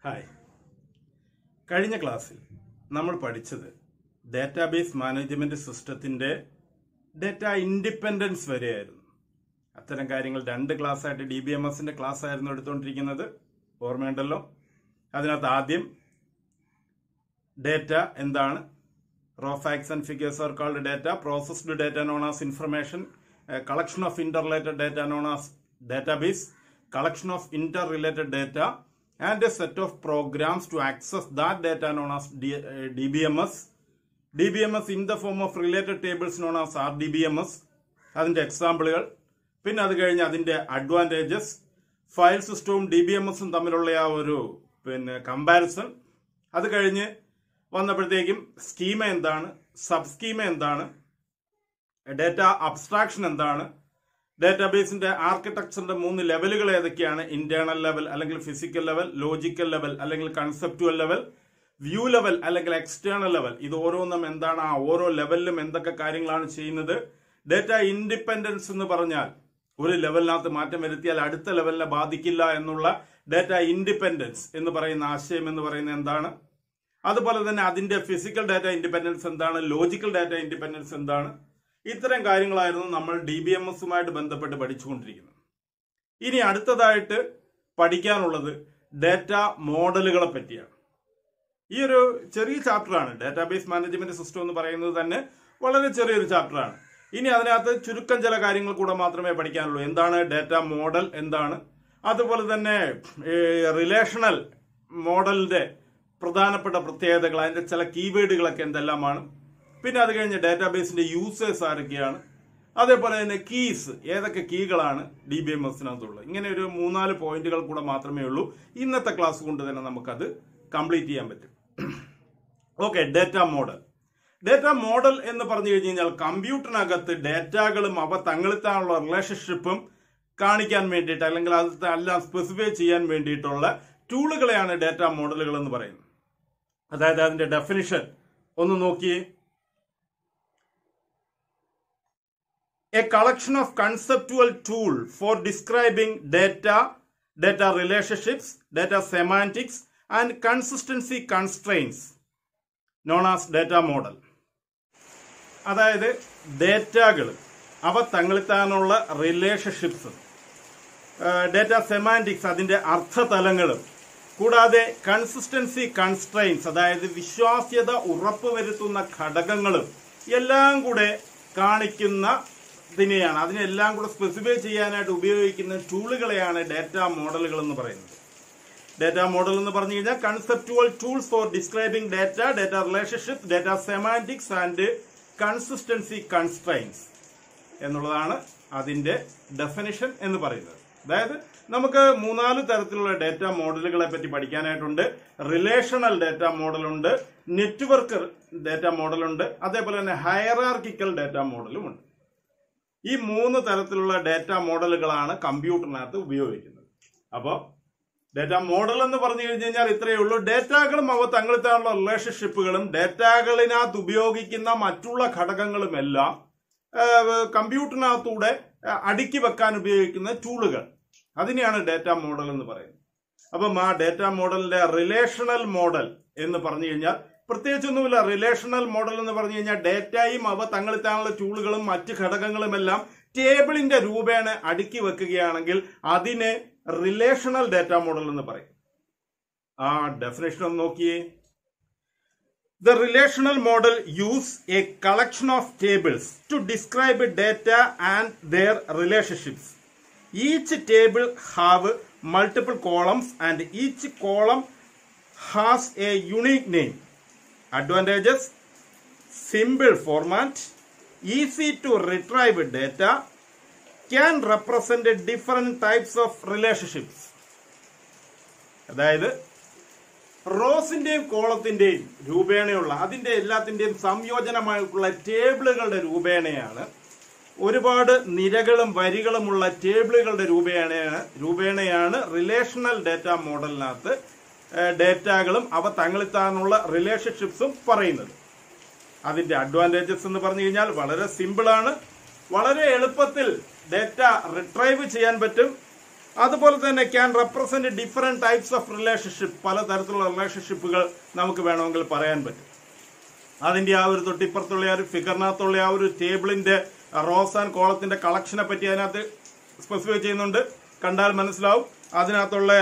Hi. കഴിഞ്ഞ ക്ലാസ്സിൽ നമ്മൾ പഠിച്ചത് ഡാറ്റാബേസ് മാനേജ്മെന്റ് സിസ്റ്റത്തിന്റെ ഡാറ്റ ഇൻഡിപെൻഡൻസ് വരെയായിരുന്നു. അത്തരം കാര്യങ്ങൾ 2 ക്ലാസ്സായിട്ട് DBMSന്റെ ക്ലാസ് ആയിരുന്നു എടുത്തുകൊണ്ടിരിക്കുന്നത്. ഓർമ്മയുണ്ടല്ലോ? അതിനകത്ത് ആദ്യം ഡാറ്റ എന്താണ്, raw facts and figures are called data, processed data known as information, collection of interrelated data known as database, collection of interrelated data and a set of programs to access that data known as DBMS. DBMS in the form of related tables known as RDBMS. അതിന്റെ എക്സാമ്പിളുകൾ, പിന്നെ അത് കഴിഞ്ഞ് അതിന്റെ advantages, file സിസ്റ്റവും DBMSും തമ്മിലുള്ള ആ ഒരു comparison. അത് കഴിഞ്ഞ് വന്നപ്പോഴത്തേക്കും സ്കീമ എന്താണ്, സബ് സ്കീമ എന്താണ്, ഡാറ്റ അബ്സ്ട്രാക്ഷൻ എന്താണ്, ഡാറ്റാബേസിന്റെ ആർക്കിടെക്ചറിന്റെ 3 ലെവലുകൾ ഏതൊക്കെയാണ്, ഇന്റേണൽ ലെവൽ അല്ലെങ്കിൽ ഫിസിക്കൽ ലെവൽ, ലോജിക്കൽ ലെവൽ അല്ലെങ്കിൽ കൺസെപ്റ്റുവൽ ലെവൽ, വ്യൂ ലെവൽ അല്ലെങ്കിൽ എക്സ്റ്റേണൽ ലെവൽ. ഇത് ഓരോന്നും എന്താണ്, ആ ഓരോ ലെവലിലും എന്തൊക്കെ കാര്യങ്ങളാണ് ചെയ്യുന്നത്. ഡാറ്റ ഇൻഡിപെൻഡൻസ് എന്ന് പറഞ്ഞാൽ ഒരു ലെവലിനകത്ത് മാറ്റം വരുത്തിയാൽ അടുത്ത ലെവലിനെ ബാധിക്കില്ല എന്നുള്ള ഡാറ്റ ഇൻഡിപെൻഡൻസ് എന്ന് പറയുന്ന ആശയം എന്ന് പറയുന്നത് എന്താണ്. അതുപോലെ തന്നെ അതിന്റെ ഫിസിക്കൽ ഡാറ്റ ഇൻഡിപെൻഡൻസ് എന്താണ്, ലോജിക്കൽ ഡാറ്റ ഇൻഡിപെൻഡൻസ് എന്താണ്. ഇത്തരം കാര്യങ്ങളായിരുന്നു നമ്മൾ DBMSുമായിട്ട് ബന്ധപ്പെട്ട് പഠിച്ചുകൊണ്ടിരിക്കുന്നത്. ഇനി അടുത്തതായിട്ട് പഠിക്കാനുള്ളത് ഡാറ്റ മോഡലുകളെ പറ്റിയാണ്. ഈ ഒരു ചെറിയ ചാപ്റ്ററാണ്. ഡാറ്റാബേസ് മാനേജ്മെന്റ് സിസ്റ്റം എന്ന് പറയുന്നത് തന്നെ വളരെ ചെറിയൊരു ചാപ്റ്ററാണ്. ഇനി അതിനകത്ത് ചുരുക്കം ചില കാര്യങ്ങൾ കൂടെ മാത്രമേ പഠിക്കാനുള്ളൂ. എന്താണ് ഡാറ്റ മോഡൽ, എന്താണ്, അതുപോലെ തന്നെ റിലേഷണൽ മോഡലിന്റെ പ്രധാനപ്പെട്ട പ്രത്യേകതകൾ, അതിന്റെ ചില കീവേഡുകളൊക്കെ എന്തെല്ലാമാണ്, പിന്നെ അത് കഴിഞ്ഞ് ഡാറ്റാബേസിന്റെ യൂസേഴ്സ് ആരൊക്കെയാണ്, അതേപോലെ തന്നെ കീസ്, ഏതൊക്കെ കീകളാണ് DBMSനകത്തുള്ളത്. ഇങ്ങനെ ഒരു 3-4 പോയിന്റുകൾ കൂടെ മാത്രമേ ഉള്ളൂ. ഇന്നത്തെ ക്ലാസ് കൊണ്ട് തന്നെ നമുക്കത് കംപ്ലീറ്റ് ചെയ്യാൻ പറ്റും. Okay, data model. Data model എന്ന് പറഞ്ഞു കഴിഞ്ഞാൽ കമ്പ്യൂട്ടറിനകത്ത് ഡാറ്റകളും അവ തങ്ങളിലുള്ള റിലേഷൻഷിപ്പും കാണിക്കാൻ വേണ്ടിയിട്ട് അല്ലെങ്കിൽ അത് എല്ലാം സ്പെസിഫൈ ചെയ്യാൻ വേണ്ടിയിട്ടുള്ള ടൂളുകളെയാണ് ഡാറ്റ മോഡലുകൾ എന്ന് പറയുന്നത്. അതായത് അതിന്റെ ഡെഫിനിഷൻ ഒന്ന് നോക്കിയേ. A collection of conceptual tool for describing data, data relationships, data semantics and consistency constraints known as data model. അതായത് ഡേറ്റകൾ അവ തങ്ങളിത്താനുള്ള റിലേഷൻഷിപ്സ്, ഡാറ്റ സെമാൻറ്റിക്സ് അതിന്റെ അർത്ഥതലങ്ങളും, കൂടാതെ കൺസിസ്റ്റൻസി കൺസ്ട്രെയിൻസ് അതായത് വിശ്വാസ്യത ഉറപ്പുവരുത്തുന്ന ഘടകങ്ങളും എല്ലാം കൂടെ കാണിക്കുന്ന ഇതിനെയാണ്, അതിനെല്ലാം കൂടെ സ്പെസിഫൈ ചെയ്യാനായിട്ട് ഉപയോഗിക്കുന്ന ടൂളുകളെയാണ് ഡാറ്റ മോഡലുകൾ എന്ന് പറയുന്നത്. ഡാറ്റ മോഡൽ എന്ന് പറഞ്ഞു കഴിഞ്ഞാൽ conceptual tools for describing data, data relationship, data semantics and consistency constraints എന്നുള്ളതാണ് അതിന്റെ ഡെഫിനിഷൻ എന്ന് പറയുന്നത്. അതായത് നമുക്ക് 3-4 തരത്തിലുള്ള ഡാറ്റ മോഡലുകളെ പറ്റി പഠിക്കാനായിട്ടുണ്ട്. റിലേഷണൽ ഡാറ്റ മോഡലുണ്ട്, നെറ്റ്വർക്ക് ഡാറ്റ മോഡലുണ്ട്, അതേപോലെ തന്നെ ഹയറാർക്കിക്കൽ ഡാറ്റ മോഡലും ഉണ്ട്. ഈ 3 തരത്തിലുള്ള ഡാറ്റ മോഡലുകളാണ് കമ്പ്യൂട്ടറിനകത്ത് ഉപയോഗിക്കുന്നത്. അപ്പോൾ ഡാറ്റ മോഡൽ എന്ന് പറഞ്ഞു കഴിഞ്ഞാൽ ഇത്രയേ ഉള്ളൂ. ഡാറ്റകളും അവ തങ്ങളിലുള്ള റിലേഷൻഷിപ്പുകളും ഡാറ്റകളിനകത്ത് ഉപയോഗിക്കുന്ന മറ്റുള്ള ഘടകങ്ങളുമെല്ലാം കമ്പ്യൂട്ടറിനകത്തൂടെ അടുക്കി വെക്കാൻ ഉപയോഗിക്കുന്ന ടൂളുകൾ, അതിനെയാണ് ഡാറ്റ മോഡൽ എന്ന് പറയുന്നത്. അപ്പം ആ ഡാറ്റ മോഡലിന്റെ റിലേഷണൽ മോഡൽ എന്ന് പറഞ്ഞു കഴിഞ്ഞാൽ പ്രത്യേകിച്ചൊന്നുമില്ല. റിലേഷണൽ മോഡൽ എന്ന് പറഞ്ഞു കഴിഞ്ഞാൽ ഡാറ്റയും അവ തങ്ങളിലുള്ള ടൂളുകളും മറ്റ് ഘടകങ്ങളുമെല്ലാം ടേബിളിന്റെ രൂപേണ അടുക്കി വെക്കുകയാണെങ്കിൽ അതിനെ റിലേഷണൽ ഡാറ്റ മോഡൽ എന്ന് പറയും. ആ ഡെഫിനേഷൻ ഒന്ന് നോക്കിയേ. The relational model use a collection of tables to describe data and their relationships. Each table have multiple columns and each column has a unique name. Advantages: simple format, easy to retrieve data, can represent different types of relationships. അതായത് റോസിന്റെയും കോളത്തിന്റെയും രൂപേണയുള്ള അതിന്റെ എല്ലാത്തിന്റെയും സംയോജനമായിട്ടുള്ള ടേബിളുകളുടെ രൂപേണയാണ്, ഒരുപാട് നിരകളും വരികളുമുള്ള ടേബിളുകളുടെ രൂപേണയാണ് relational data മോഡലിനകത്ത് ഡാറ്റകളും അവ തങ്ങളിത്താനുള്ള റിലേഷൻഷിപ്സും പറയുന്നത്. അതിന്റെ advantages എന്ന് പറഞ്ഞു കഴിഞ്ഞാൽ വളരെ സിമ്പിളാണ്, വളരെ എളുപ്പത്തിൽ ഡാറ്റ റിട്രൈവ് ചെയ്യാൻ പറ്റും, അതുപോലെ തന്നെ can represent different types of relationship, പലതരത്തിലുള്ള റിലേഷൻഷിപ്പുകൾ നമുക്ക് വേണമെങ്കിൽ പറയാൻ പറ്റും. അതിന്റെ ആ ഒരു തൊട്ടിപ്പുറത്തുള്ള ആ ഒരു ഫിഗറിനകത്തുള്ള ആ ഒരു ടേബിളിന്റെ റോസ് ആൻഡ് കോളത്തിന്റെ കളക്ഷനെ പറ്റി അതിനകത്ത് സ്പെസിഫൈ ചെയ്യുന്നുണ്ട്. കണ്ടാൽ മനസ്സിലാവും. അതിനകത്തുള്ള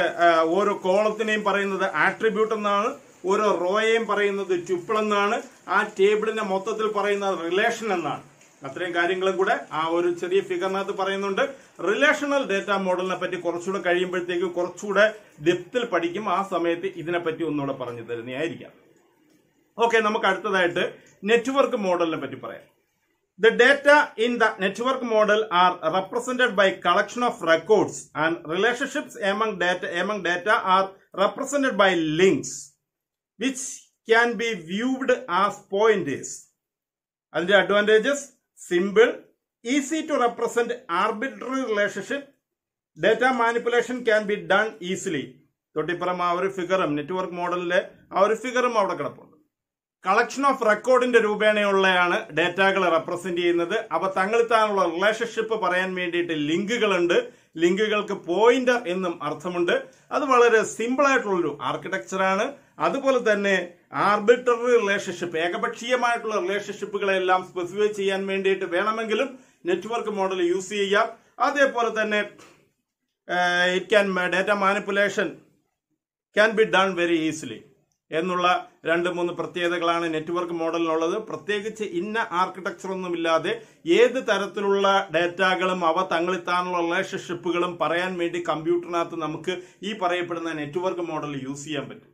ഓരോ കോളത്തിനെയും പറയുന്നത് ആട്രിബ്യൂട്ട് എന്നാണ്, ഓരോ റോയെയും പറയുന്നത് ട്യൂപ്പിൾ എന്നാണ്, ആ ടേബിളിനെ മൊത്തത്തിൽ പറയുന്നത് റിലേഷൻ എന്നാണ്. അത്രയും കാര്യങ്ങളും കൂടെ ആ ഒരു ചെറിയ ഫിഗറിനകത്ത് പറയുന്നുണ്ട്. റിലേഷണൽ ഡേറ്റ മോഡലിനെ പറ്റി കുറച്ചുകൂടെ കഴിയുമ്പോഴത്തേക്ക് കുറച്ചുകൂടെ ഡെപ്തിൽ പഠിക്കും. ആ സമയത്ത് ഇതിനെപ്പറ്റി ഒന്നുകൂടെ പറഞ്ഞു തരുന്നതായിരിക്കാം. ഓക്കെ, നമുക്ക് അടുത്തതായിട്ട് നെറ്റ്വർക്ക് മോഡലിനെ പറ്റി പറയാം. The data in the network model are represented by collection of records, and relationships among data are represented by links, which can be viewed as pointers. And the advantages: simple, easy to represent arbitrary relationship. Data manipulation can be done easily. തൊട്ടിപ്പുറം ആ ഒരു ഫിഗറും network മോഡലിലെ ആ ഒരു ഫിഗറും അവിടെ കിടപ്പുണ്ട്. Collection of റെക്കോർഡിന്റെ രൂപേണയുള്ളതാണ് ഡേറ്റകൾ represent ചെയ്യുന്നത്. അപ്പൊ തങ്ങളിത്താനുള്ള relationship പറയാൻ വേണ്ടിയിട്ട് ലിങ്കുകളുണ്ട്. ലിങ്കുകൾക്ക് പോയിന്റർ എന്നും അർത്ഥമുണ്ട്. അത് വളരെ സിമ്പിൾ ആയിട്ടുള്ളൊരു ആർക്കിടെക്ചറാണ്. അതുപോലെ തന്നെ ആർബിട്രറി റിലേഷൻഷിപ്പ്, ഏകപക്ഷീയമായിട്ടുള്ള റിലേഷൻഷിപ്പുകളെല്ലാം സ്പെസിഫൈ ചെയ്യാൻ വേണ്ടിയിട്ട് വേണമെങ്കിലും നെറ്റ്വർക്ക് മോഡൽ യൂസ് ചെയ്യാം. അതേപോലെ തന്നെ data manipulation can be done very easily എന്നുള്ള 2-3 പ്രത്യേകതകളാണ് നെറ്റ്വർക്ക് മോഡലിനുള്ളത്. പ്രത്യേകിച്ച് ഇന്ന ആർക്കിടെക്ചർ ഒന്നുമില്ലാതെ ഏത് തരത്തിലുള്ള ഡേറ്റകളും അവ തങ്ങളിത്താനുള്ള റിലേഷൻഷിപ്പുകളും പറയാൻ വേണ്ടി കമ്പ്യൂട്ടറിനകത്ത് നമുക്ക് ഈ പറയപ്പെടുന്ന നെറ്റ്വർക്ക് മോഡൽ യൂസ് ചെയ്യാൻ പറ്റും.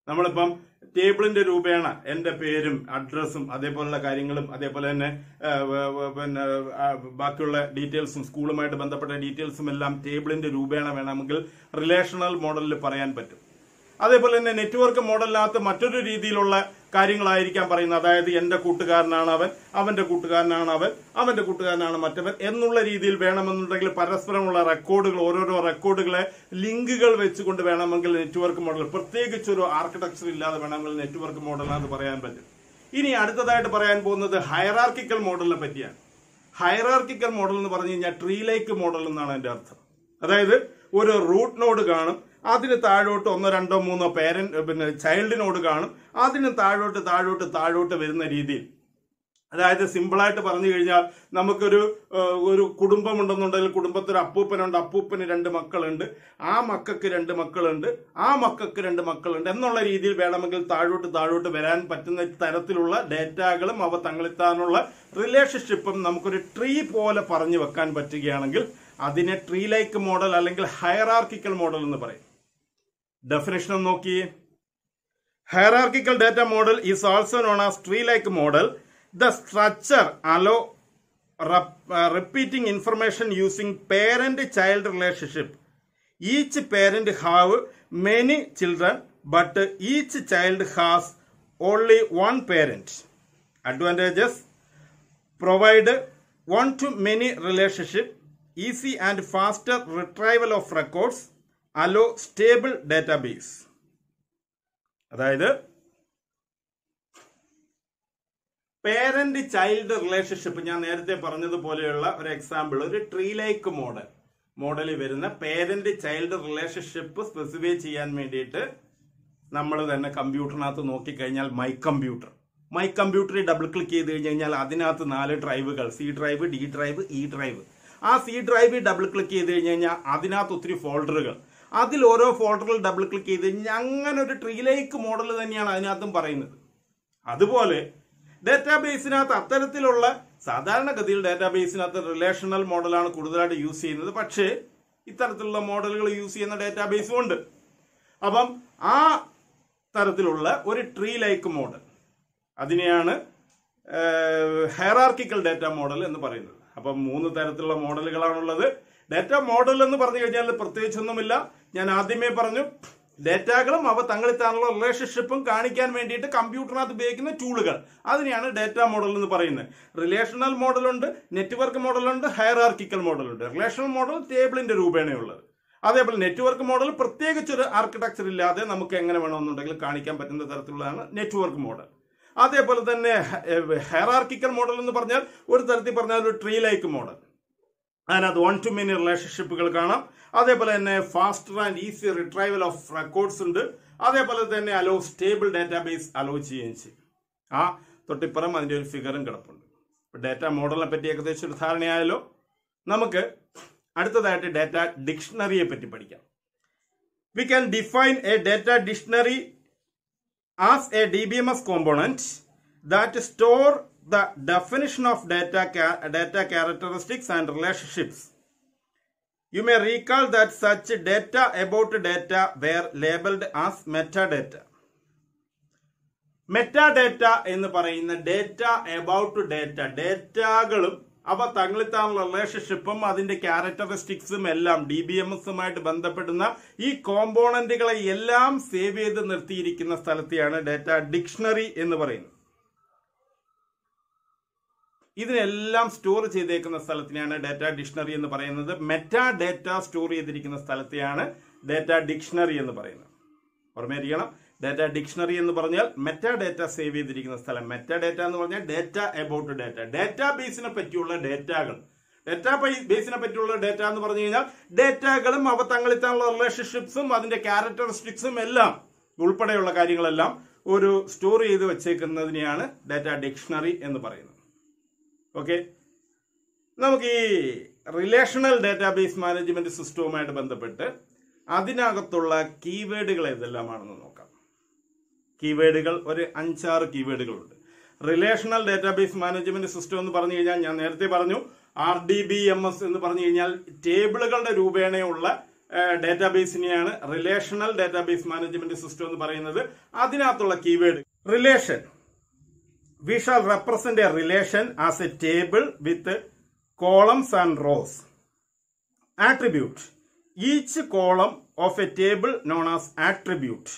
നമ്മളിപ്പം ടേബിളിന്റെ രൂപേണ എന്റെ പേരും അഡ്രസ്സും അതേപോലുള്ള കാര്യങ്ങളും അതേപോലെ തന്നെ പിന്നെ ബാക്കിയുള്ള ഡീറ്റെയിൽസും സ്കൂളുമായിട്ട് ബന്ധപ്പെട്ട ഡീറ്റെയിൽസും എല്ലാം ടേബിളിന്റെ രൂപേണ വേണമെങ്കിൽ റിലേഷണൽ മോഡലിൽ പറയാൻ പറ്റും. അതേപോലെ തന്നെ നെറ്റ്വർക്ക് മോഡലിനകത്ത് മറ്റൊരു രീതിയിലുള്ള കാര്യങ്ങളായിരിക്കാം പറയുന്നത്. അതായത് എന്റെ കൂട്ടുകാരനാണ് അവൻ, അവന്റെ കൂട്ടുകാരനാണ് അവൻ, അവന്റെ കൂട്ടുകാരനാണ് മറ്റവൻ എന്നുള്ള രീതിയിൽ വേണമെന്നുണ്ടെങ്കിൽ പരസ്പരമുള്ള റെക്കോർഡുകൾ, ഓരോരോ റെക്കോർഡുകളെ ലിങ്കുകൾ വെച്ചുകൊണ്ട് വേണമെങ്കിൽ നെറ്റ്വർക്ക് മോഡൽ, പ്രത്യേകിച്ച് ഒരു ആർക്കിടെക്ചർ ഇല്ലാതെ വേണമെങ്കിൽ നെറ്റ്വർക്ക് മോഡലിനകത്ത് പറയാൻ പറ്റും. ഇനി അടുത്തതായിട്ട് പറയാൻ പോകുന്നത് ഹൈറാർക്കിക്കൽ മോഡലിനെ പറ്റിയാണ്. ഹൈറാർക്കിക്കൽ മോഡൽ എന്ന് പറഞ്ഞു കഴിഞ്ഞാൽ ട്രീ ലൈക്ക് മോഡൽ എന്നാണ് എന്റെ അർത്ഥം. അതായത് ഒരു റൂട്ട് നോഡ് കാണും, അതിന് താഴോട്ട് 1, 2, 3 പേരന്റ് പിന്നെ ചൈൽഡ് നോഡ് കാണും, അതിന് താഴോട്ട് വരുന്ന രീതിയിൽ. അതായത് സിമ്പിളായിട്ട് പറഞ്ഞു കഴിഞ്ഞാൽ നമുക്കൊരു കുടുംബം ഉണ്ടെന്നുണ്ടെങ്കിൽ കുടുംബത്തിൽ ഒരു അപ്പൂപ്പനുണ്ട്, അപ്പൂപ്പന് 2 മക്കളുണ്ട്, ആ മക്കൾക്ക് 2 മക്കളുണ്ട്, ആ മക്കൾക്ക് 2 മക്കളുണ്ട് എന്നുള്ള രീതിയിൽ വേണമെങ്കിൽ താഴോട്ട് വരാൻ പറ്റുന്ന തരത്തിലുള്ള ഡേറ്റകളും അവ തങ്ങളിത്താനുള്ള റിലേഷൻഷിപ്പും നമുക്കൊരു ട്രീ പോലെ പറഞ്ഞു വെക്കാൻ പറ്റുകയാണെങ്കിൽ അതിനെ ട്രീ ലൈക്ക് മോഡൽ അല്ലെങ്കിൽ ഹൈറാർക്കിക്കൽ മോഡൽ എന്ന് പറയും. ഡെഫിനേഷൻ ഒന്ന് നോക്കിയേ. Hierarchical data model is also known as tree like model. The structure allow repeating information using parent-child relationship. Each parent have many children, but each child has only one parent. Advantages: provide one-to-many relationship, easy and faster retrieval of records, allow stable database. അതായത് parent child relationship ഞാൻ നേരത്തെ പറഞ്ഞതുപോലെയുള്ള ഒരു example, ഒരു tree like മോഡലിൽ വരുന്ന parent child relationship specify ചെയ്യാൻ വേണ്ടിയിട്ട് നമ്മൾ തന്നെ കമ്പ്യൂട്ടറിനകത്ത് നോക്കിക്കഴിഞ്ഞാൽ മൈ കമ്പ്യൂട്ടറിൽ ഡബിൾ ക്ലിക്ക് ചെയ്ത് കഴിഞ്ഞാൽ അതിനകത്ത് 4 ഡ്രൈവുകൾ, C drive, D drive, E drive. ആ സി ഡ്രൈവിൽ ഡബിൾ ക്ലിക്ക് ചെയ്ത് കഴിഞ്ഞാൽ അതിനകത്ത് ഒത്തിരി ഫോൾഡറുകൾ, അതിൽ ഓരോ ഫോൾഡറിൽ ഡബിൾ ക്ലിക്ക് ചെയ്ത് കഴിഞ്ഞാൽ അങ്ങനെ ഒരു ട്രീ ലൈക്ക് മോഡൽ തന്നെയാണ് അതിനകത്തും പറയുന്നത്. അതുപോലെ ഡേറ്റാബേസിനകത്ത് അത്തരത്തിലുള്ള സാധാരണഗതിയിൽ ഡേറ്റാബേസിനകത്ത് റിലേഷണൽ മോഡലാണ് കൂടുതലായിട്ട് യൂസ് ചെയ്യുന്നത്. പക്ഷേ ഇത്തരത്തിലുള്ള മോഡലുകൾ യൂസ് ചെയ്യുന്ന ഡേറ്റാബേസും ഉണ്ട്. അപ്പം ആ തരത്തിലുള്ള ഒരു ട്രീ ലൈക്ക് മോഡൽ, അതിനെയാണ് ഹൈറാർക്കിക്കൽ ഡാറ്റ മോഡൽ എന്ന് പറയുന്നത്. അപ്പം 3 തരത്തിലുള്ള മോഡലുകളാണുള്ളത്. ഡാറ്റ മോഡൽ എന്ന് പറഞ്ഞു കഴിഞ്ഞാൽ പ്രത്യേകിച്ചൊന്നുമില്ല. ഞാൻ ആദ്യമേ പറഞ്ഞു, ഡേറ്റകളും അവ തങ്ങളിത്താനുള്ള റിലേഷൻഷിപ്പും കാണിക്കാൻ വേണ്ടിയിട്ട് കമ്പ്യൂട്ടറിനകത്ത് ഉപയോഗിക്കുന്ന ടൂളുകൾ, അതിനെയാണ് ഡാറ്റ മോഡൽ എന്ന് പറയുന്നത്. റിലേഷണൽ മോഡലുണ്ട്, നെറ്റ്വർക്ക് മോഡലുണ്ട്, ഹൈറാർക്കിക്കൽ മോഡലുണ്ട്. റിലേഷണൽ മോഡൽ ടേബിളിന്റെ രൂപേണയുള്ളത്. അതേപോലെ നെറ്റ്വർക്ക് മോഡൽ പ്രത്യേകിച്ചൊരു ആർക്കിടെക്ചർ ഇല്ലാതെ നമുക്ക് എങ്ങനെ വേണമെന്നുണ്ടെങ്കിൽ കാണിക്കാൻ പറ്റുന്ന തരത്തിലുള്ളതാണ് നെറ്റ്വർക്ക് മോഡൽ. അതേപോലെ തന്നെ ഹൈറാർക്കിക്കൽ മോഡൽ എന്ന് പറഞ്ഞാൽ ഒരു തരത്തിൽ പറഞ്ഞാൽ ഒരു ട്രീ ലൈക്ക് മോഡൽ. അതിനകത്ത് 1 to many റിലേഷൻഷിപ്പുകൾ കാണാം. അതേപോലെ തന്നെ faster and easy retrieval of records ഉണ്ട്. അതേപോലെ തന്നെ അലോ സ്റ്റേബിൾ ഡാറ്റാബേസ് അലോ ചെയ്യുകയും ചെയ്യും. ആ തൊട്ടിപ്പുറം അതിന്റെ ഒരു ഫിഗറും കിടപ്പുണ്ട്. ഡാറ്റ മോഡലിനെ പറ്റി ഏകദേശം ഒരു ധാരണയായല്ലോ. നമുക്ക് അടുത്തതായിട്ട് ഡാറ്റ ഡിക്ഷണറിയെ പറ്റി പഠിക്കാം. We can define a data dictionary as a DBMS component that store the definition of data characteristics and relationships. You may recall that such data about data were labeled as metadata. Metadata എന്ന് പറയുന്ന data about ഡേറ്റകളും അവ തങ്ങളിത്താനുള്ള റിലേഷൻഷിപ്പും അതിന്റെ ക്യാരക്ടറിസ്റ്റിക്സും എല്ലാം DBMSുമായിട്ട് ബന്ധപ്പെടുന്ന ഈ കോമ്പോണന്റുകളെ എല്ലാം save ചെയ്ത് നിർത്തിയിരിക്കുന്ന സ്ഥലത്തെയാണ് data dictionary എന്ന് പറയുന്നത്. ഇതിനെല്ലാം സ്റ്റോർ ചെയ്തേക്കുന്ന സ്ഥലത്തിനെയാണ് ഡാറ്റ ഡിക്ഷണറി എന്ന് പറയുന്നത്. മെറ്റാഡേറ്റ സ്റ്റോർ ചെയ്തിരിക്കുന്ന സ്ഥലത്തെയാണ് ഡാറ്റ ഡിക്ഷണറി എന്ന് പറയുന്നത്. ഓർമ്മയിരിക്കണം, ഡാറ്റ ഡിക്ഷണറി എന്ന് പറഞ്ഞാൽ മെറ്റാഡേറ്റ സേവ് ചെയ്തിരിക്കുന്ന സ്ഥലം. മെറ്റാഡേറ്റ എന്ന് പറഞ്ഞാൽ ഡാറ്റ എബൌട്ട് ഡാറ്റാബേസിനെ പറ്റിയുള്ള ഡാറ്റകൾ. ഡാറ്റാബേസിനെ പറ്റിയുള്ള ഡാറ്റ എന്ന് പറഞ്ഞു കഴിഞ്ഞാൽ ഡാറ്റകളും അവ തങ്ങളിലുള്ള റിലേഷൻഷിപ്സും അതിന്റെ ക്യാരക്ടറിസ്റ്റിക്സും എല്ലാം ഉൾപ്പെടെയുള്ള കാര്യങ്ങളെല്ലാം ഒരു സ്റ്റോർ ചെയ്ത് വെച്ചേക്കുന്നതിനെയാണ് ഡാറ്റ ഡിക്ഷണറി എന്ന് പറയുന്നത്. ഓക്കെ, നമുക്ക് ഈ റിലേഷണൽ ഡാറ്റാബേസ് മാനേജ്മെന്റ് സിസ്റ്റവുമായിട്ട് ബന്ധപ്പെട്ട് അതിനകത്തുള്ള കീവേഡുകൾ ഏതെല്ലാമാണെന്ന് നോക്കാം. കീവേഡുകൾ ഒരു 5-6 കീവേഡുകളുണ്ട്. റിലേഷണൽ ഡാറ്റാബേസ് മാനേജ്മെന്റ് സിസ്റ്റം എന്ന് പറഞ്ഞു കഴിഞ്ഞാൽ ഞാൻ നേരത്തെ പറഞ്ഞു RDBMS എന്ന് പറഞ്ഞു കഴിഞ്ഞാൽ ടേബിളുകളുടെ രൂപേണയുള്ള ഡാറ്റാബേസിനെയാണ് റിലേഷണൽ ഡാറ്റാബേസ് മാനേജ്മെന്റ് സിസ്റ്റം എന്ന് പറയുന്നത്. അതിനകത്തുള്ള keyword relation. We shall represent a relation as a table with columns and rows. Attribute. Each column of a table known as attribute.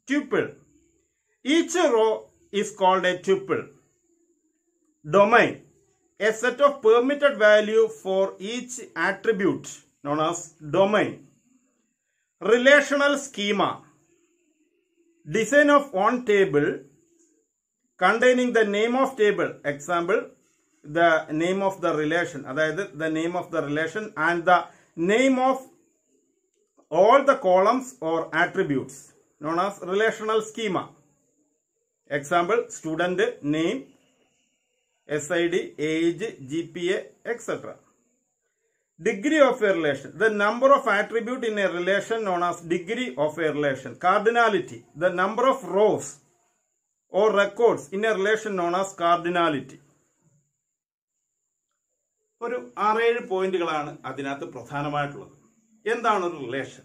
Tuple. Each row is called a tuple. Domain. A set of permitted value for each attribute known as domain. Relational schema. Design of one table containing the name of table. Example, the name of the relation. അതായത് the name of the relation and the name of all the columns or attributes known as relational schema. Example, student name, SID, age, GPA, etc. Degree of a relation. The number of attribute in a relation known as degree of a relation. Cardinality. The number of rows or records in a relation known as cardinality. ഒരു 6-7 പോയിന്റുകളാണ് അതിനകത്ത് പ്രധാനമായിട്ടുള്ളത്. എന്താണ് ഒരു relation?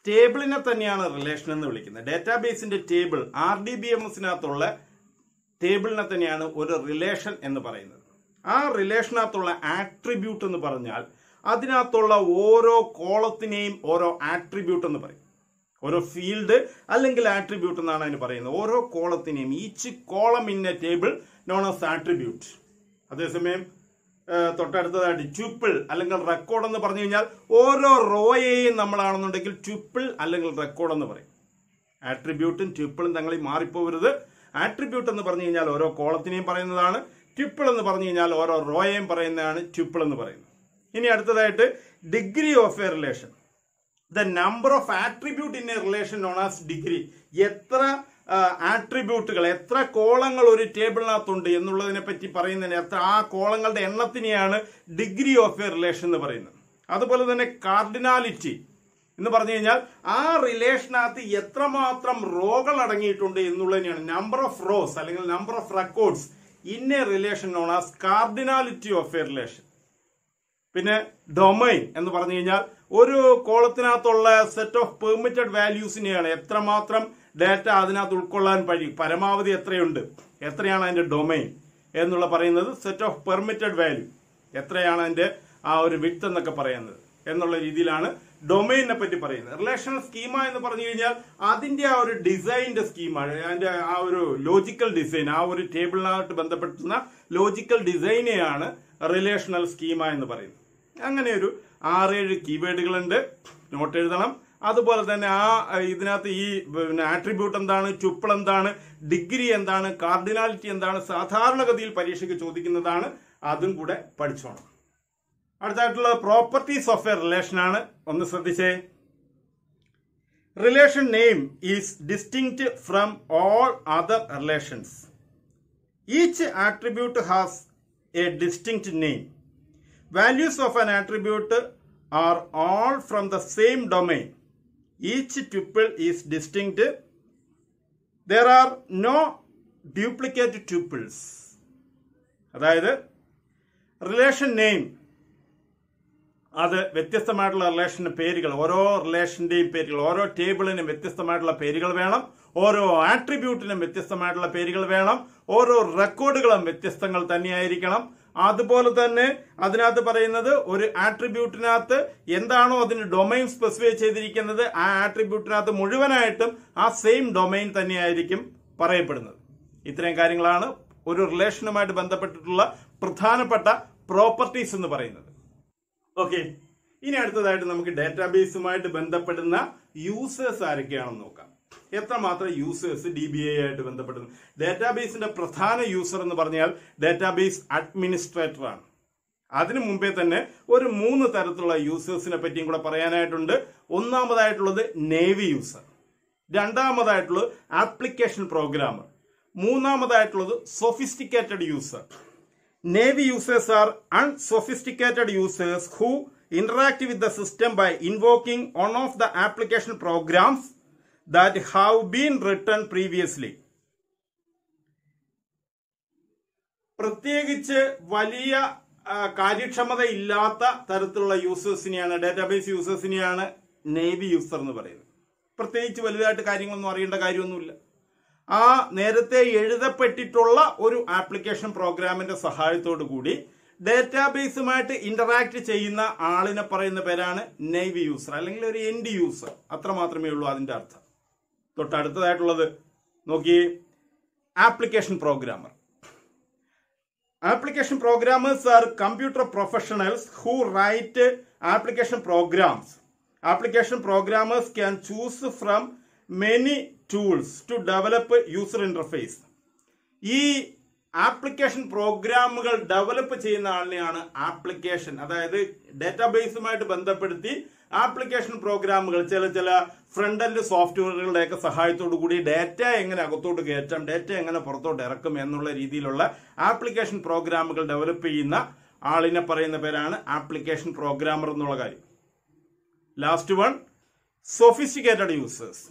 ടേബിളിനെ തന്നെയാണ് relation എന്ന് വിളിക്കുന്നത്. ഡാറ്റാബേസിന്റെ table, RDBMSനകത്തുള്ള ടേബിളിനെ തന്നെയാണ് ഒരു റിലേഷൻ എന്ന് പറയുന്നത്. ആ റിലേഷനകത്തുള്ള ആട്രിബ്യൂട്ട് എന്ന് പറഞ്ഞാൽ അതിനകത്തുള്ള ഓരോ കോളത്തിനെയും ഓരോ ആട്രിബ്യൂട്ട് എന്ന് പറയും. ഓരോ ഫീൽഡ് അല്ലെങ്കിൽ ആട്രിബ്യൂട്ട് എന്നാണ് അതിന് പറയുന്നത്. ഓരോ കോളത്തിനെയും each column in a table known as attribute. അതേസമയം തൊട്ടടുത്തതായിട്ട് ട്യൂപ്പിൾ അല്ലെങ്കിൽ റെക്കോർഡ് എന്ന് പറഞ്ഞു കഴിഞ്ഞാൽ ഓരോ റോയെയും നമ്മളാണെന്നുണ്ടെങ്കിൽ ട്യൂപ്പിൾ അല്ലെങ്കിൽ റെക്കോർഡ് എന്ന് പറയും. ആട്രിബ്യൂട്ടും ട്യൂപ്പിളും തങ്ങളിൽ മാറിപ്പോകരുത്. ആട്രിബ്യൂട്ട് എന്ന് പറഞ്ഞു കഴിഞ്ഞാൽ ഓരോ കോളത്തിനെയും പറയുന്നതാണ്. ട്യൂപ്പിൾ എന്ന് പറഞ്ഞു കഴിഞ്ഞാൽ ഓരോ റോയെയും പറയുന്നതാണ് ട്യൂപ്പിൾ എന്ന് പറയുന്നത്. ഇനി അടുത്തതായിട്ട് degree of a relation. The number of attribute in A relation known as degree. എത്ര ആട്രിബ്യൂട്ടുകൾ, എത്ര കോളങ്ങൾ ഒരു ടേബിളിനകത്തുണ്ട് എന്നുള്ളതിനെ പറ്റി പറയുന്നതിന് എത്ര ആ കോളങ്ങളുടെ എണ്ണത്തിനെയാണ് ഡിഗ്രി ഓഫ് എ റിലേഷൻ എന്ന് പറയുന്നത്. അതുപോലെ തന്നെ കാർഡിനാലിറ്റി എന്ന് പറഞ്ഞു കഴിഞ്ഞാൽ ആ റിലേഷനകത്ത് എത്രമാത്രം റോകൾ അടങ്ങിയിട്ടുണ്ട് എന്നുള്ളതിനെയാണ് നമ്പർ ഓഫ് റോസ് അല്ലെങ്കിൽ number of records in A relation known as cardinality of a relation. പിന്നെ ഡൊമൈൻ എന്ന് പറഞ്ഞു കഴിഞ്ഞാൽ ഒരു കോളത്തിനകത്തുള്ള സെറ്റ് ഓഫ് പെർമിറ്റഡ് വാല്യൂസിനെയാണ് എത്രമാത്രം ഡാറ്റ അതിനകത്ത് ഉൾക്കൊള്ളാൻ പരമാവധി എത്രയുണ്ട്, എത്രയാണ് അതിന്റെ ഡൊമൈൻ എന്നുള്ള പറയുന്നത്. സെറ്റ് ഓഫ് പെർമിറ്റഡ് വാല്യൂ എത്രയാണ് അതിന്റെ ആ ഒരു വിഡ്ത് എന്നൊക്കെ പറയുന്നത് എന്നുള്ള രീതിയിലാണ് ഡൊമൈനെ പറ്റി പറയുന്നത്. റിലേഷണൽ സ്കീമ എന്ന് പറഞ്ഞു കഴിഞ്ഞാൽ അതിന്റെ ആ ഒരു ഡിസൈനിന്റെ സ്കീമ, അതിന്റെ ആ ഒരു ലോജിക്കൽ ഡിസൈൻ, ആ ഒരു ടേബിളിനായിട്ട് ബന്ധപ്പെടുത്തുന്ന ലോജിക്കൽ ഡിസൈനെയാണ് റിലേഷണൽ സ്കീമ എന്ന് പറയുന്നത്. അങ്ങനെ ഒരു 6-7 കീവേഡുകളുണ്ട്, നോട്ട് എഴുതണം. അതുപോലെ തന്നെ ആ ഇതിനകത്ത് ഈ ആട്രിബ്യൂട്ട് എന്താണ്, ട്യൂപ്പിൾ എന്താണ്, ഡിഗ്രി എന്താണ്, കാർഡിനാലിറ്റി എന്താണ്, സാധാരണഗതിയിൽ പരീക്ഷയ്ക്ക് ചോദിക്കുന്നതാണ്. അതും കൂടെ പഠിച്ചോണം. അടുത്തായിട്ടുള്ളത് പ്രോപ്പർട്ടീസ് ഓഫ് എ റിലേഷൻ ആണ്. ഒന്ന് ശ്രദ്ധിച്ചേ. Relation name is distinct from all other relations. Each attribute has A distinct name. Values of an attribute are all from the same domain. Each tuple is distinct. There are no duplicate tuples. അതായത് relation name അത് വ്യത്യസ്തമായിട്ടുള്ള റിലേഷന്റെ പേരുകൾ, ഓരോ റിലേഷന്റെയും പേരുകൾ, ഓരോ ടേബിളിനും വ്യത്യസ്തമായിട്ടുള്ള പേരുകൾ വേണം, ഓരോ ആട്രിബ്യൂട്ടിനും വ്യത്യസ്തമായിട്ടുള്ള പേരുകൾ വേണം, ഓരോ റെക്കോർഡുകളും വ്യത്യസ്തങ്ങൾ തന്നെയായിരിക്കണം. അതുപോലെ തന്നെ അതിനകത്ത് പറയുന്നത് ഒരു ആട്രിബ്യൂട്ടിനകത്ത് എന്താണോ അതിന് ഡൊമൈൻ സ്പെസിഫൈ ചെയ്തിരിക്കുന്നത് ആ ആട്രിബ്യൂട്ടിനകത്ത് മുഴുവനായിട്ടും ആ സെയിം ഡൊമൈൻ തന്നെയായിരിക്കും പറയപ്പെടുന്നത്. ഇത്രയും കാര്യങ്ങളാണ് ഒരു റിലേഷനുമായിട്ട് ബന്ധപ്പെട്ടിട്ടുള്ള പ്രധാനപ്പെട്ട പ്രോപ്പർട്ടീസ് എന്ന് പറയുന്നത്. ഓക്കെ, ഇനി അടുത്തതായിട്ട് നമുക്ക് ഡാറ്റാബേസുമായിട്ട് ബന്ധപ്പെടുന്ന യൂസേഴ്സ് ആരൊക്കെയാണെന്ന് നോക്കാം. എത്രമാത്രം യൂസേഴ്സ് DBA ആയിട്ട് ബന്ധപ്പെടുന്നു. ഡാറ്റാബേസിന്റെ പ്രധാന യൂസർ എന്ന് പറഞ്ഞാൽ ഡാറ്റാബേസ് അഡ്മിനിസ്ട്രേറ്റർ ആണ്. അതിനു മുമ്പേ തന്നെ ഒരു 3 തരത്തിലുള്ള യൂസേഴ്സിനെ പറ്റിയും കൂടെ പറയാനായിട്ടുണ്ട്. ഒന്നാമതായിട്ടുള്ളത് നേവി യൂസർ, രണ്ടാമതായിട്ടുള്ളത് ആപ്ലിക്കേഷൻ പ്രോഗ്രാമർ, മൂന്നാമതായിട്ടുള്ളത് sophisticated user. Navy users are unsophisticated users who interact with the system by invoking one of the application programs that have been written previously. പ്രത്യേകിച്ച് വലിയ കാര്യക്ഷമതയില്ലാത്ത തരത്തിലുള്ള യൂസേഴ്സിനെയാണ്, ഡാറ്റാബേസ് യൂസേഴ്സിനെയാണ് നേവി യൂസർ എന്ന് പറയുന്നത്. പ്രത്യേകിച്ച് വലുതായിട്ട് കാര്യങ്ങളൊന്നും അറിയേണ്ട കാര്യമൊന്നുമില്ല. ആ നേരത്തെ എഴുതപ്പെട്ടിട്ടുള്ള ഒരു ആപ്ലിക്കേഷൻ പ്രോഗ്രാമിന്റെ സഹായത്തോടു കൂടി ഡാറ്റാബേസുമായിട്ട് ഇന്ററാക്ട് ചെയ്യുന്ന ആളിനെ പറയുന്ന പേരാണ് നേവി യൂസർ, അല്ലെങ്കിൽ ഒരു എൻഡ് യൂസർ. അത്ര മാത്രമേ ഉള്ളൂ അതിന്റെ അർത്ഥം. തൊട്ടടുത്തതായിട്ടുള്ളത് നോക്കിയേ, application programmer. Application programmers are computer professionals who write application programs. Application programmers can choose from many tools to develop user interface. ഈ ആപ്ലിക്കേഷൻ പ്രോഗ്രാമുകൾ ഡെവലപ്പ് ചെയ്യുന്ന ആളിനെയാണ് ആപ്ലിക്കേഷൻ, അതായത് ഡാറ്റാബേസുമായിട്ട് ബന്ധപ്പെടുത്തി ആപ്ലിക്കേഷൻ പ്രോഗ്രാമുകൾ ചില ഫ്രണ്ട് എൻഡ് സോഫ്റ്റ്വെയറുകളുടെയൊക്കെ സഹായത്തോടു കൂടി ഡാറ്റ എങ്ങനെ അകത്തോട്ട് കയറ്റാം, ഡാറ്റ എങ്ങനെ പുറത്തോട്ട് ഇറക്കും എന്നുള്ള രീതിയിലുള്ള ആപ്ലിക്കേഷൻ പ്രോഗ്രാമുകൾ ഡെവലപ്പ് ചെയ്യുന്ന ആളിനെ പറയുന്ന പേരാണ് ആപ്ലിക്കേഷൻ പ്രോഗ്രാമർ എന്നുള്ള കാര്യം. Last one, sophisticated users.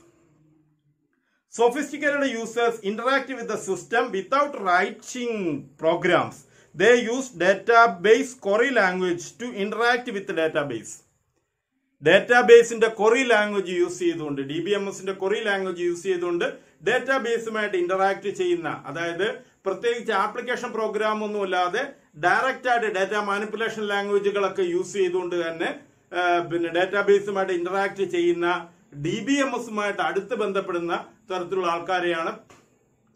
Sophisticated users interact with the system without writing programs. They use database query language to interact with the database. ഡാറ്റാബേസിന്റെ ക്വറി ലാംഗ്വേജ് യൂസ് ചെയ്തുകൊണ്ട്, DBMSന്റെ ക്വറി ലാംഗ്വേജ് യൂസ് ചെയ്തുകൊണ്ട് ഡാറ്റാബേസുമായിട്ട് interact ചെയ്യുന്ന, അതായത് പ്രത്യേകിച്ച് application programme ഒന്നുമില്ലാതെ direct ആയിട്ട് data manipulation ലാംഗ്വേജുകളൊക്കെ use ചെയ്തുകൊണ്ട് തന്നെ പിന്നെ ഡാറ്റാബേസുമായിട്ട് ഇന്ററാക്ട് ചെയ്യുന്ന DBMSുമായിട്ട് അടുത്ത് ബന്ധപ്പെടുന്ന തരത്തിലുള്ള ആൾക്കാരെയാണ്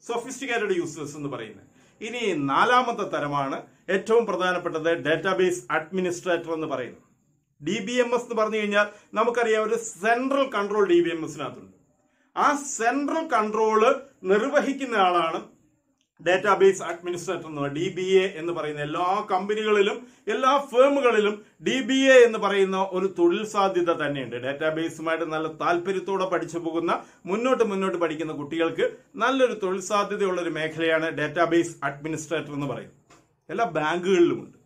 സൊഫിസ്റ്റിക്കേറ്റഡ് യൂസേഴ്സ് എന്ന് പറയുന്നത്. ഇനി നാലാമത്തെ തരമാണ് ഏറ്റവും പ്രധാനപ്പെട്ടത്, ഡാറ്റാബേസ് അഡ്മിനിസ്ട്രേറ്റർ എന്ന് പറയുന്നത്. DBMS എന്ന് പറഞ്ഞു കഴിഞ്ഞാൽ നമുക്കറിയാം ഒരു സെൻട്രൽ കൺട്രോൾ DBMSനകത്തുണ്ട്. ആ സെൻട്രൽ കൺട്രോള് നിർവഹിക്കുന്ന ആളാണ് ഡാറ്റാബേസ് അഡ്മിനിസ്ട്രേറ്റർ എന്ന് പറയുന്നത്. DBA എന്ന് പറയുന്ന എല്ലാ കമ്പനികളിലും എല്ലാ ഫേമുകളിലും DBA എന്ന് പറയുന്ന ഒരു തൊഴിൽ സാധ്യത തന്നെയുണ്ട്. ഡാറ്റാബേസുമായിട്ട് നല്ല താല്പര്യത്തോടെ പഠിച്ചു പോകുന്ന മുന്നോട്ട് പഠിക്കുന്ന കുട്ടികൾക്ക് നല്ലൊരു തൊഴിൽ സാധ്യതയുള്ള ഒരു മേഖലയാണ് ഡാറ്റാബേസ് അഡ്മിനിസ്ട്രേറ്റർ എന്ന് പറയുന്നത്. എല്ലാ ബാങ്കുകളിലുമുണ്ട്.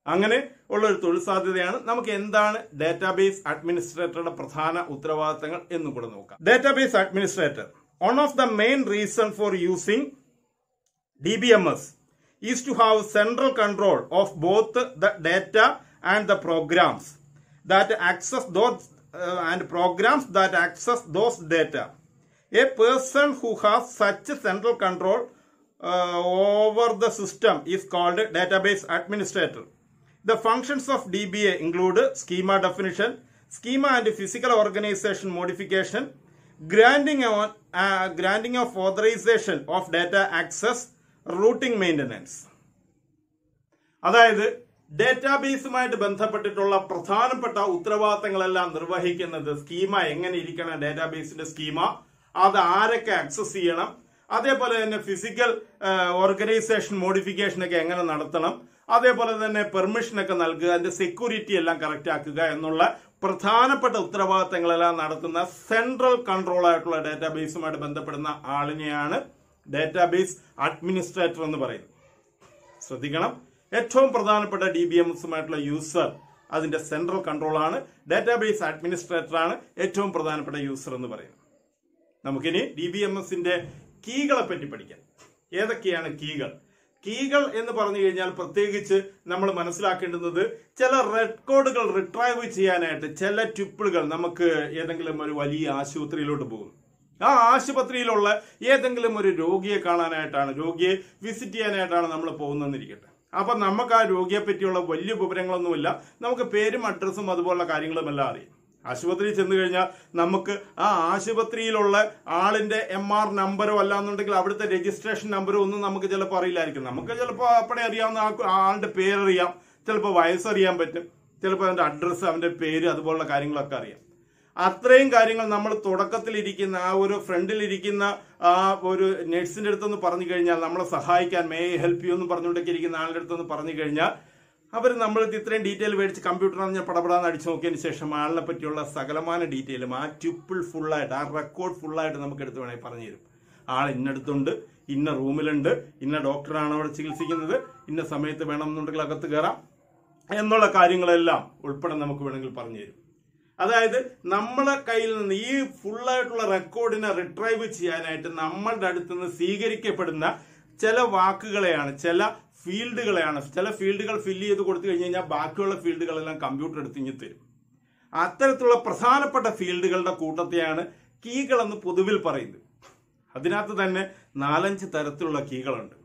അങ്ങനെ ഉള്ള ഒരു തൊഴിൽ സാധ്യതയാണ്. നമുക്ക് എന്താണ് ഡാറ്റാബേസ് അഡ്മിനിസ്ട്രേറ്ററുടെ പ്രധാന ഉത്തരവാദിത്തങ്ങൾ എന്നും കൂടെ നോക്കാം. Database administrator, one of the main reason for using DBMS is to have central control of both the data and the programs that access those those data. A person who has such central control over the system is called database administrator. The functions of DBA include schema definition, schema and physical organization modification, granting of authorization of data access, routing maintenance. അതായത് ഡാറ്റാബേസുമായിട്ട് ബന്ധപ്പെട്ടിട്ടുള്ള പ്രധാനപ്പെട്ട ഉത്തരവാദിത്തങ്ങളെല്ലാം നിർവഹിക്കുന്നത് schema എങ്ങനെ ഇരിക്കണം, ഡാറ്റാബേസിന്റെ schema, അത് ആരൊക്കെ access ചെയ്യണം, അതേപോലെ തന്നെ ഫിസിക്കൽ ഓർഗനൈസേഷൻ മോഡിഫിക്കേഷൻ ഒക്കെ എങ്ങനെ നടത്തണം, അതേപോലെ തന്നെ പെർമിഷൻ ഒക്കെ നൽകുക, അതിന്റെ സെക്യൂരിറ്റി എല്ലാം കറക്റ്റ് ആക്കുക എന്നുള്ള പ്രധാനപ്പെട്ട ഉത്തരവാദിത്തങ്ങളെല്ലാം നടത്തുന്ന സെൻട്രൽ കൺട്രോൾ ആയിട്ടുള്ള ഡാറ്റാബേസുമായിട്ട് ബന്ധപ്പെടുന്ന ആളിനെയാണ് ഡാറ്റാബേസ് അഡ്മിനിസ്ട്രേറ്റർ എന്ന് പറയുന്നത്. ശ്രദ്ധിക്കണം, ഏറ്റവും പ്രധാനപ്പെട്ട DBMSമായിട്ടുള്ള യൂസർ അതിന്റെ സെൻട്രൽ കൺട്രോൾ ആണ്. ഡാറ്റാബേസ് അഡ്മിനിസ്ട്രേറ്റർ ആണ് ഏറ്റവും പ്രധാനപ്പെട്ട യൂസർ എന്ന് പറയുന്നത്. നമുക്കിനി DBMSന്റെ കീകളെ പറ്റി പഠിക്കാം. ഏതൊക്കെയാണ് കീകൾ? കീകൾ എന്ന് പറഞ്ഞു കഴിഞ്ഞാൽ പ്രത്യേകിച്ച് നമ്മൾ മനസ്സിലാക്കേണ്ടുന്നത് ചില റെക്കോർഡുകൾ റിട്രൈവ് ചെയ്യാനായിട്ട് ചില ട്യൂപ്പിളുകൾ നമുക്ക് ഏതെങ്കിലും ഒരു വലിയ ആശുപത്രിയിലോട്ട് പോകും. ആ ആശുപത്രിയിലുള്ള ഏതെങ്കിലും ഒരു രോഗിയെ കാണാനായിട്ടാണ്, രോഗിയെ വിസിറ്റ് ചെയ്യാനായിട്ടാണ് നമ്മൾ പോകുന്നതെന്നിരിക്കട്ടെ. അപ്പൊ നമുക്ക് ആ രോഗിയെ പറ്റിയുള്ള വലിയ വിവരങ്ങളൊന്നുമില്ല, നമുക്ക് പേരും അഡ്രസ്സും അതുപോലുള്ള കാര്യങ്ങളും എല്ലാം അറിയാം. ആശുപത്രിയിൽ ചെന്ന് കഴിഞ്ഞാൽ നമുക്ക് ആ ആശുപത്രിയിലുള്ള ആളിന്റെ MR നമ്പറോ അല്ലാന്നുണ്ടെങ്കിൽ അവിടുത്തെ രജിസ്ട്രേഷൻ നമ്പറോ ഒന്നും നമുക്ക് ചിലപ്പോൾ അറിയില്ലായിരിക്കും. നമുക്ക് ചിലപ്പോൾ അപ്പടെ അറിയാവുന്ന ആളുടെ പേരറിയാം, ചിലപ്പോൾ വയസ്സറിയാൻ പറ്റും, ചിലപ്പോൾ അവന്റെ അഡ്രസ്സ്, അവന്റെ പേര്, അതുപോലുള്ള കാര്യങ്ങളൊക്കെ അറിയാം. അത്രയും കാര്യങ്ങൾ നമ്മൾ തുടക്കത്തിലിരിക്കുന്ന ആ ഒരു ഫ്രണ്ടിലിരിക്കുന്ന ആ ഒരു നഴ്സിന്റെ അടുത്തൊന്ന് പറഞ്ഞു കഴിഞ്ഞാൽ, നമ്മളെ സഹായിക്കാൻ മേ ഹെൽപ്പ് യു എന്ന് പറഞ്ഞുകൊണ്ടൊക്കെ ഇരിക്കുന്ന ആളുടെ അടുത്തൊന്ന് പറഞ്ഞു കഴിഞ്ഞാൽ അവർ നമ്മൾക്ക് ഇത്രയും ഡീറ്റെയിൽ മേടിച്ച് കമ്പ്യൂട്ടറിൽ പടപടാന്ന് അടിച്ചു നോക്കിയതിന് ശേഷം ആളിനെ പറ്റിയുള്ള സകലമാന ഡീറ്റെയിലും ആ ട്യൂപ്പിൾ ഫുള്ളായിട്ട്, ആ റെക്കോർഡ് ഫുള്ളായിട്ട് നമുക്ക് എടുത്ത് വേണമെങ്കിൽ പറഞ്ഞു തരും. ആൾ ഇന്നടുത്തുണ്ട്, ഇന്ന റൂമിലുണ്ട്, ഇന്ന ഡോക്ടറാണ് അവിടെ ചികിത്സിക്കുന്നത്, ഇന്ന സമയത്ത് വേണമെന്നുണ്ടെങ്കിൽ അകത്ത് കയറാം എന്നുള്ള കാര്യങ്ങളെല്ലാം ഉൾപ്പെടെ നമുക്ക് വേണമെങ്കിൽ പറഞ്ഞു തരും. അതായത് നമ്മളെ കയ്യിൽ നിന്ന് ഈ ഫുള്ളായിട്ടുള്ള റെക്കോർഡിനെ റിട്രൈവ് ചെയ്യാനായിട്ട് നമ്മളുടെ അടുത്ത് നിന്ന് സ്വീകരിക്കപ്പെടുന്ന ചില വാക്കുകളെയാണ്, ചില ഫീൽഡുകളെയാണ്. ചില ഫീൽഡുകൾ ഫില്ല് ചെയ്ത് കൊടുത്തു കഴിഞ്ഞ് കഴിഞ്ഞാൽ ബാക്കിയുള്ള ഫീൽഡുകളെല്ലാം കമ്പ്യൂട്ടർ എടുത്ത് ഇങ്ങ് തരും. അത്തരത്തിലുള്ള പ്രധാനപ്പെട്ട ഫീൽഡുകളുടെ കൂട്ടത്തെയാണ് കീകൾ എന്ന് പൊതുവിൽ പറയുന്നത്. അതിനകത്ത് തന്നെ 4-5 തരത്തിലുള്ള കീകളുണ്ട്.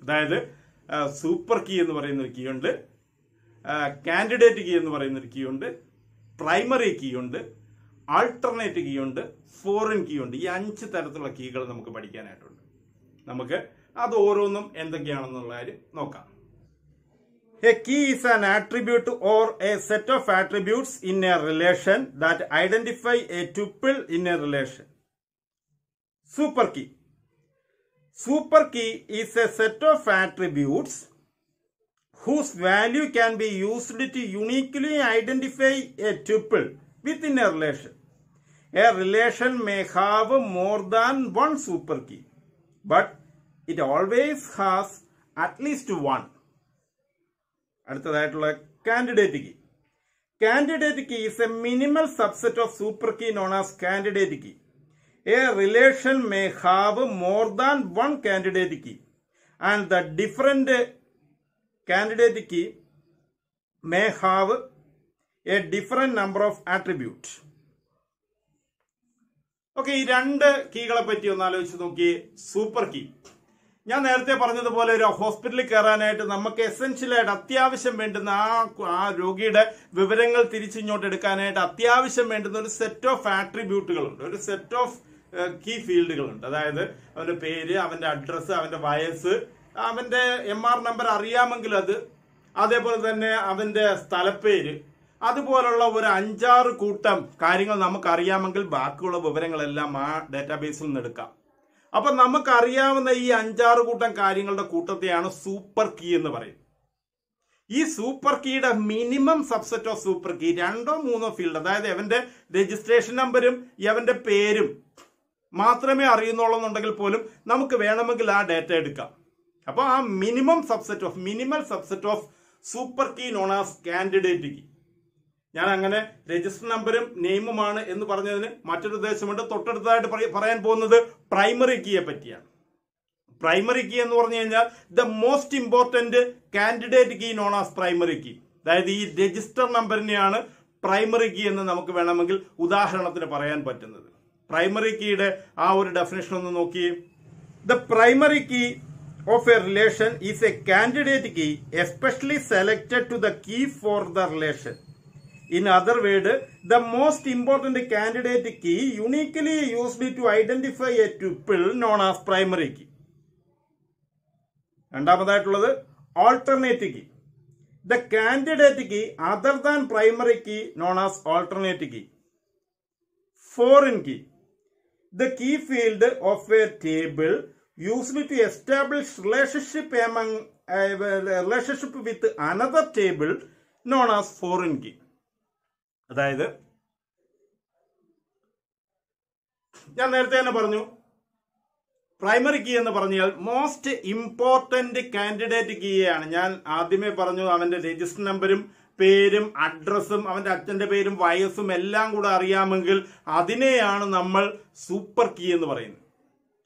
അതായത് സൂപ്പർ കീ എന്ന് പറയുന്ന ഒരു കീ ഉണ്ട്, കാൻഡിഡേറ്റ് കീ എന്ന് പറയുന്ന ഒരു കീ ഉണ്ട്, പ്രൈമറി കീ ഉണ്ട്, ആൾട്ടർനേറ്റ് കീ ഉണ്ട്, ഫോറിൻ കീ ഉണ്ട്. ഈ 5 തരത്തിലുള്ള കീകൾ നമുക്ക് പഠിക്കാനായിട്ടുണ്ട്. നമുക്ക് അത് ഓരോന്നും എന്തൊക്കെയാണെന്നുള്ള കാര്യം നോക്കാം. A key is an attribute or a set of attributes in a relation that identify a tuple in a relation. Super key. Super key is a set of attributes whose value can be used to uniquely identify a tuple within a relation. A relation may have more than one super key, but it always has at least one. അടുത്തതായിട്ടുള്ള candidate key. Candidate key is a minimal subset of super key known as candidate key. A relation may have more than one candidate key, and the different candidate key may have a different number of attributes. Okay, ഈ 2 കീകളെ പറ്റി ഒന്ന് ആലോചിച്ച് നോക്കി. Super key, ഞാൻ നേരത്തെ പറഞ്ഞതുപോലെ ഒരു ഹോസ്പിറ്റലിൽ കയറാനായിട്ട് നമുക്ക് എസെൻഷ്യലായിട്ട് അത്യാവശ്യം വേണ്ടുന്ന ആ രോഗിയുടെ വിവരങ്ങൾ തിരിച്ചിങ്ങോട്ട് എടുക്കാനായിട്ട് അത്യാവശ്യം വേണ്ടുന്ന ഒരു സെറ്റ് ഓഫ് ആട്രിബ്യൂട്ടുകളുണ്ട്, ഒരു സെറ്റ് ഓഫ് കീ ഫീൽഡുകളുണ്ട്. അതായത് അവന്റെ പേര്, അവന്റെ അഡ്രസ്സ്, അവന്റെ വയസ്സ്, അവന്റെ MR നമ്പർ അറിയാമെങ്കിൽ അത്, അതേപോലെ തന്നെ അവന്റെ സ്ഥലപ്പേര്, അതുപോലുള്ള ഒരു 5-6 കൂട്ടം കാര്യങ്ങൾ നമുക്ക് അറിയാമെങ്കിൽ ബാക്കിയുള്ള വിവരങ്ങളെല്ലാം ആ ഡാറ്റാബേസിൽ നിന്ന് എടുക്കാം. അപ്പൊ നമുക്കറിയാവുന്ന ഈ 5-6 കൂട്ടം കാര്യങ്ങളുടെ കൂട്ടത്തെയാണ് സൂപ്പർ കീ എന്ന് പറയുന്നത്. ഈ സൂപ്പർ കീയുടെ minimum subset of super key 2-3 field, അതായത് അവന്റെ രജിസ്ട്രേഷൻ നമ്പരും അവന്റെ പേരും മാത്രമേ അറിയുന്നുള്ളെന്നുണ്ടെങ്കിൽ പോലും നമുക്ക് വേണമെങ്കിൽ ആ ഡാറ്റ എടുക്കാം. അപ്പൊ ആ minimal subset of super key known as candidate key. ഞാൻ അങ്ങനെ രജിസ്റ്റർ നമ്പറും നെയിമുമാണ് എന്ന് പറഞ്ഞതിന് മറ്റൊരു ഉദ്ദേശമുണ്ട്. തൊട്ടടുത്തതായിട്ട് പറയാൻ പോകുന്നത് പ്രൈമറി കീയെ പറ്റിയാണ്. പ്രൈമറി കീ എന്ന് പറഞ്ഞു കഴിഞ്ഞാൽ the most important candidate key known as primary key. അതായത് ഈ രജിസ്റ്റർ നമ്പറിനെയാണ് പ്രൈമറി കീ എന്ന് നമുക്ക് വേണമെങ്കിൽ ഉദാഹരണത്തിന് പറയാൻ പറ്റുന്നത്. പ്രൈമറി കീയുടെ ആ ഒരു ഡെഫിനേഷൻ ഒന്ന് നോക്കി. The primary key of a relation is a candidate key especially selected to the key for the relation. In other words, the most important candidate key uniquely used to identify a tuple known as primary key. രണ്ടാമതായിട്ടുള്ളത് alternate key. The candidate key other than primary key known as alternate key. Foreign key. The key field of a table used to establish relationship with another table known as foreign key. അതായത് ഞാൻ നേരത്തെ തന്നെ പറഞ്ഞു, primary key എന്ന് പറഞ്ഞാൽ most important candidate കീയാണ്. ഞാൻ ആദ്യമേ പറഞ്ഞു, അവന്റെ രജിസ്റ്റർ നമ്പരും പേരും അഡ്രസ്സും അവന്റെ അച്ഛന്റെ പേരും വയസ്സും എല്ലാം കൂടെ അറിയാമെങ്കിൽ അതിനെയാണ് നമ്മൾ സൂപ്പർ കീ എന്ന് പറയുന്നത്.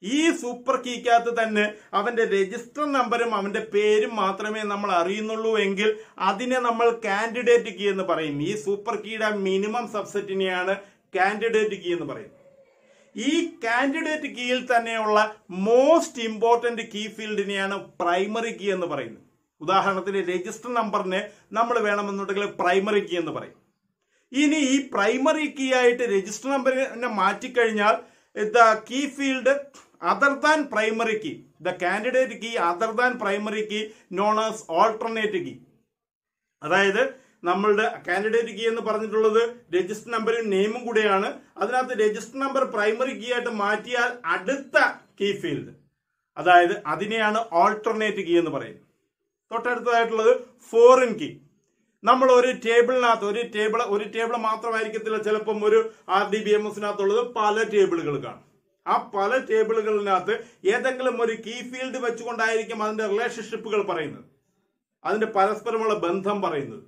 ഈ സൂപ്പർ കീക്കകത്ത് തന്നെ അവന്റെ രജിസ്റ്റർ നമ്പറും അവന്റെ പേരും മാത്രമേ നമ്മൾ അറിയുന്നുള്ളൂ എങ്കിൽ അതിനെ നമ്മൾ കാൻഡിഡേറ്റ് കീ എന്ന് പറയും. ഈ സൂപ്പർ കീയുടെ മിനിമം സബ്സെറ്റിനെയാണ് കാൻഡിഡേറ്റ് കീ എന്ന് പറയുന്നത്. ഈ കാൻഡിഡേറ്റ് കീയിൽ തന്നെയുള്ള മോസ്റ്റ് ഇമ്പോർട്ടന്റ് കീ ഫീൽഡിനെയാണ് പ്രൈമറി കീ എന്ന് പറയുന്നത്. ഉദാഹരണത്തിന് രജിസ്റ്റർ നമ്പറിനെ നമ്മൾ വേണമെന്നുണ്ടെങ്കിൽ പ്രൈമറി കീ എന്ന് പറയും. ഇനി ഈ പ്രൈമറി കീ ആയിട്ട് രജിസ്റ്റർ നമ്പറിനെ മാറ്റിക്കഴിഞ്ഞാൽ the key field other than primary key, the candidate key other than primary key known as alternate key. അതായത് നമ്മളുടെ കാൻഡിഡേറ്റ് കീ എന്ന് പറഞ്ഞിട്ടുള്ളത് രജിസ്റ്റർ നമ്പറും നെയിമും കൂടെയാണ്. അതിനകത്ത് രജിസ്റ്റർ നമ്പർ പ്രൈമറി കീ ആയിട്ട് മാറ്റിയാൽ അടുത്ത കീ ഫീൽഡ്, അതായത് അതിനെയാണ് ഓൾട്ടർനേറ്റ് കീ എന്ന് പറയുന്നത്. തൊട്ടടുത്തതായിട്ടുള്ളത് ഫോറിൻ കീ. നമ്മൾ ഒരു ടേബിളിനകത്ത് ഒരു ടേബിൾ മാത്രമായിരിക്കത്തില്ല, ചിലപ്പം ഒരു RDBMSനകത്തുള്ളത് പല ടേബിളുകൾ കാണും. ആ പല ടേബിളുകളിനകത്ത് ഏതെങ്കിലും ഒരു കീ ഫീൽഡ് വെച്ചുകൊണ്ടായിരിക്കും അതിന്റെ റിലേഷൻഷിപ്പുകൾ പറയുന്നത്, അതിന്റെ പരസ്പരമുള്ള ബന്ധം പറയുന്നത്.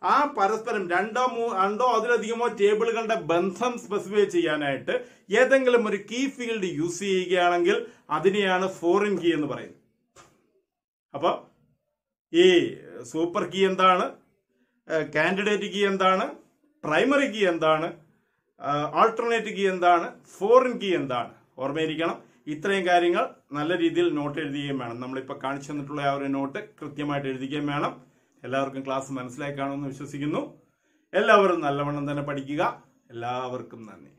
ആ പരസ്പരം രണ്ടോ അതിലധികമോ ടേബിളുകളുടെ ബന്ധം സ്പെസിഫൈ ചെയ്യാനായിട്ട് ഏതെങ്കിലും ഒരു കീ ഫീൽഡ് യൂസ് ചെയ്യുകയാണെങ്കിൽ അതിനെയാണ് ഫോറിൻ കീ എന്ന് പറയുന്നത്. അപ്പൊ ഈ സൂപ്പർ കീ എന്താണ്, കാൻഡിഡേറ്റ് കീ എന്താണ്, പ്രൈമറി കീ എന്താണ്, ആൾട്ടർനേറ്റ് കീ എന്താണ്, ഫോറിൻ കീ എന്താണ്, ഓർമ്മയിരിക്കണം. ഇത്രയും കാര്യങ്ങൾ നല്ല രീതിയിൽ നോട്ട് എഴുതുകയും വേണം. നമ്മളിപ്പോൾ കാണിച്ചു തന്നിട്ടുള്ള ആ ഒരു നോട്ട് കൃത്യമായിട്ട് എഴുതുകയും വേണം. എല്ലാവർക്കും ക്ലാസ് മനസ്സിലായി കാണുമെന്ന് വിശ്വസിക്കുന്നു. എല്ലാവരും നല്ലവണ്ണം തന്നെ പഠിക്കുക. എല്ലാവർക്കും നന്ദി.